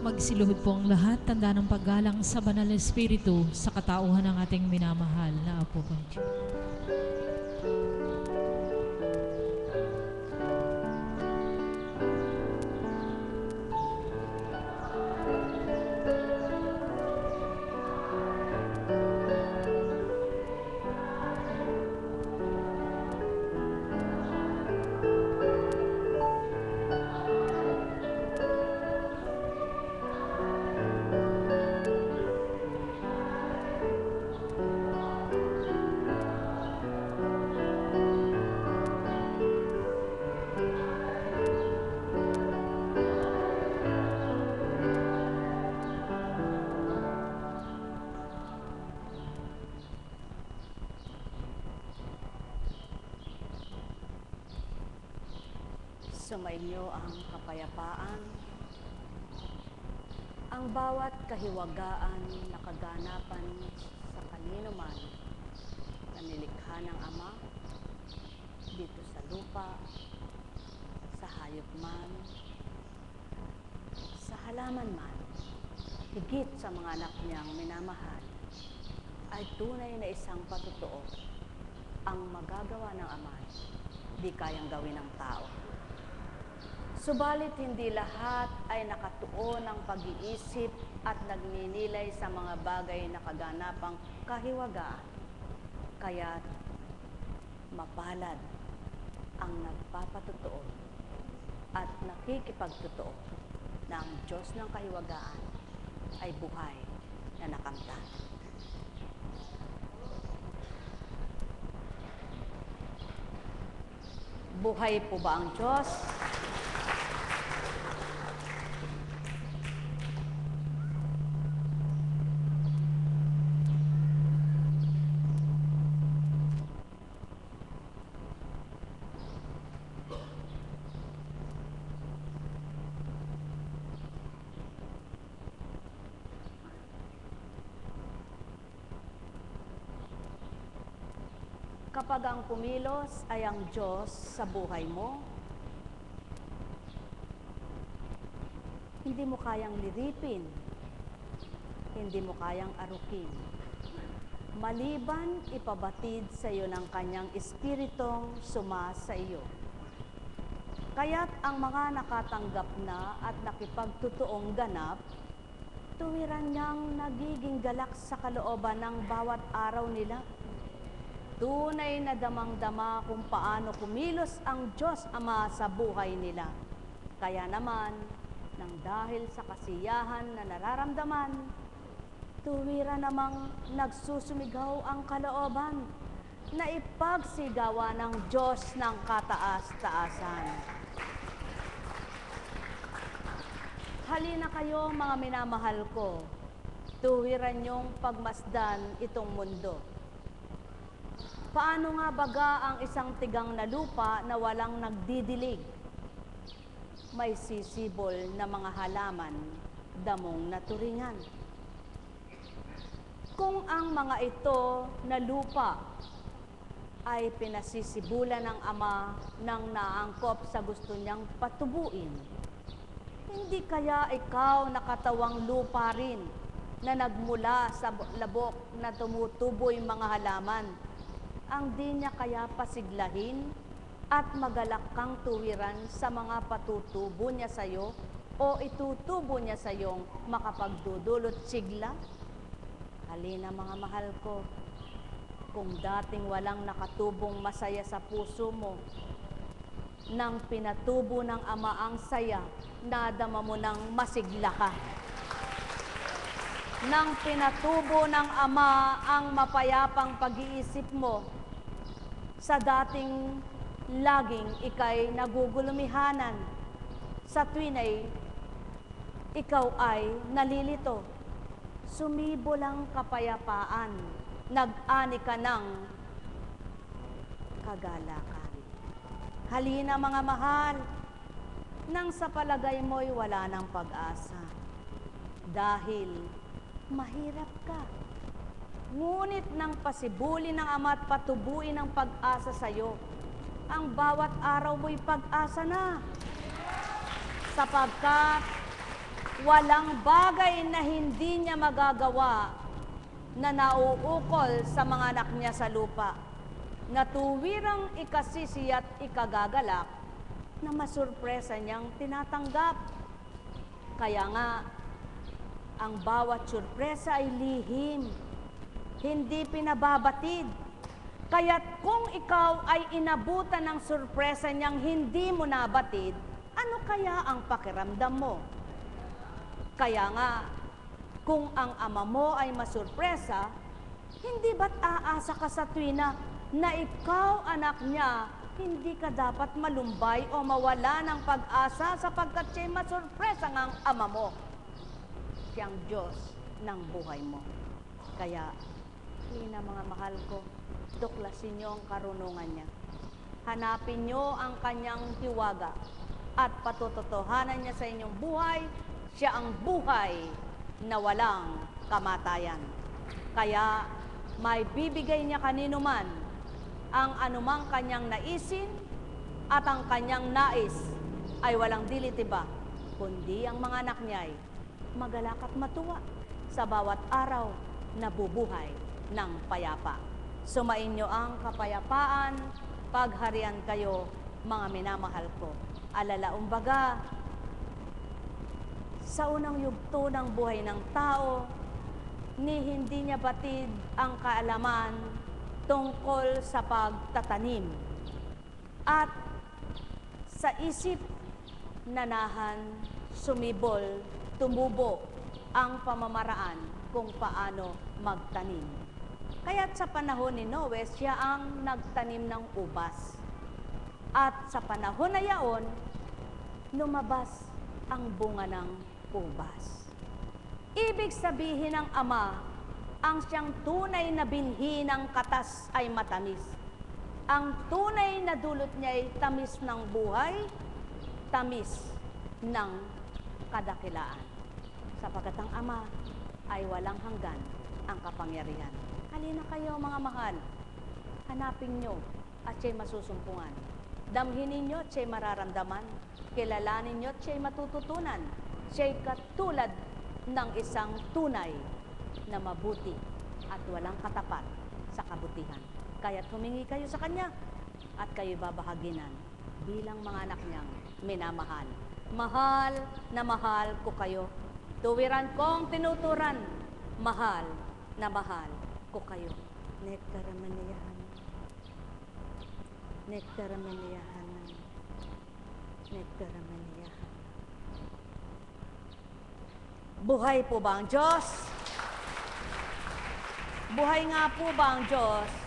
Magsiluhod po ang lahat, tanda ng paggalang sa Banal na Espiritu sa katauhan ng ating minamahal na Apo Concho. Sumainyo ang kapayapaan, ang bawat kahiwagaan na kaganapan sa kanino man na nilikha ng Ama, dito sa lupa, sa hayop man, sa halaman man, higit sa mga anak niyang minamahal, ay tunay na isang patotoo. Ang magagawa ng Ama, di kayang gawin ng tao. Subalit hindi lahat ay nakatuon ng pag-iisip at nagninilay sa mga bagay na kaganapang kahiwagaan. Kaya't mapalad ang nagpapatotoo at nakikipagtotoo na ang Diyos ng kahiwagaan ay buhay na nakamtan. Buhay po ba ang Diyos? Kapag ang kumilos ay ang Diyos sa buhay mo, hindi mo kayang liripin, hindi mo kayang arukin. Maliban ipabatid sa iyo ng kanyang espiritong suma sa iyo. Kaya't ang mga nakatanggap na at nakipagtutuong ganap, tuwiran niyang nagiging galak sa kalooban ng bawat araw nila. Tunay na damang-dama kung paano kumilos ang Diyos Ama sa buhay nila. Kaya naman, nang dahil sa kasiyahan na nararamdaman, tuwira namang nagsusumigaw ang kalooban na ipagsigawan ng Diyos ng kataas-taasan. Halina kayo mga minamahal ko, tuwiran niyong pagmasdan itong mundo. Paano nga baga ang isang tigang na lupa na walang nagdidilig? May sisibol na mga halaman, damong naturingan. Kung ang mga ito na lupa ay pinasisibulan ng Ama nang naangkop sa gusto niyang patubuin, hindi kaya ikaw nakatawang lupa rin na nagmula sa labok na tumutuboy mga halaman, ang di niya kaya pasiglahin at magalak kang tuwiran sa mga patutubo niya sa iyo o itutubo niya sa iyong makapagdudulot sigla? Halina mga mahal ko, kung dating walang nakatubong masaya sa puso mo, nang pinatubo ng Ama ang saya, nadama mo nang masigla ka. Nang pinatubo ng Ama ang mapayapang pag-iisip mo, sa dating laging ikay nagugulumihanan, sa tuwin ay ikaw ay nalilito, sumibo lang kapayapaan, nag-ani ka ng kagalakan. Halina mga mahal, nang sa palagay mo'y wala ng pag-asa, dahil mahirap ka. Ngunit nang pasibuli ng Ama at patubuin ang pag-asa sa iyo, ang bawat araw mo'y pag-asa na. Sapagkat Walang bagay na hindi niya magagawa na nauukol sa mga anak niya sa lupa, na tuwirang ikasisi at ikagagalak, na masurpresa niyang tinatanggap. Kaya nga, ang bawat surpresa ay lihim, hindi pinababatid. Kaya't kung ikaw ay inabutan ng surpresa niyang hindi mo nabatid, ano kaya ang pakiramdam mo? Kaya nga, kung ang ama mo ay masurpresa, hindi ba't aasa ka sa tuwina na ikaw, anak niya, hindi ka dapat malumbay o mawala ng pag-asa sapagkat siya'y masurpresa ng ama mo. Siyang Diyos ng buhay mo. Kaya, Ina, mga mahal ko, tuklasin niyo ang karunungan niya. Hanapin niyo ang kanyang hiwaga at patutotohanan niya sa inyong buhay. Siya ang buhay na walang kamatayan. Kaya may bibigay niya kanino man ang anumang kanyang naisin, at ang kanyang nais ay walang dilitiba, kundi ang mga anak niya ay magalak at matuwa sa bawat araw na bubuhay ng payapa. Sumainyo ang kapayapaan, pagharian kayo, mga minamahal ko. Alalaumbaga, sa unang yugto ng buhay ng tao, ni hindi niya batid ang kaalaman tungkol sa pagtatanim. At sa isip, nanahan, sumibol, tumubo ang pamamaraan kung paano magtanim. Kaya't sa panahon ni Noe, siya ang nagtanim ng ubas. At sa panahon na yaon, lumabas ang bunga ng ubas. Ibig sabihin ng ama, ang siyang tunay na binhi ng katas ay matamis. Ang tunay na dulot niya ay tamis ng buhay, tamis ng kadakilaan. Sapagkat ang ama ay walang hanggan ang kapangyarihan. Halina kayo, mga mahal. Hanapin nyo at siya'y masusumpungan. Damhinin nyo at siya'y mararamdaman. Kilalanin nyo at siya'y matututunan. Siya'y katulad ng isang tunay na mabuti at walang katapat sa kabutihan. Kaya't humingi kayo sa Kanya at kayo'y babahaginan bilang mga anak niyang minamahal. Mahal na mahal ko kayo. Tuwiran kong tinuturan. Mahal na mahal ko kayo. Nektaramaniyahan. Nektaramaniyahan. Nektaramaniyahan. Buhay po ba ang Diyos? Buhay nga po ba ang Diyos?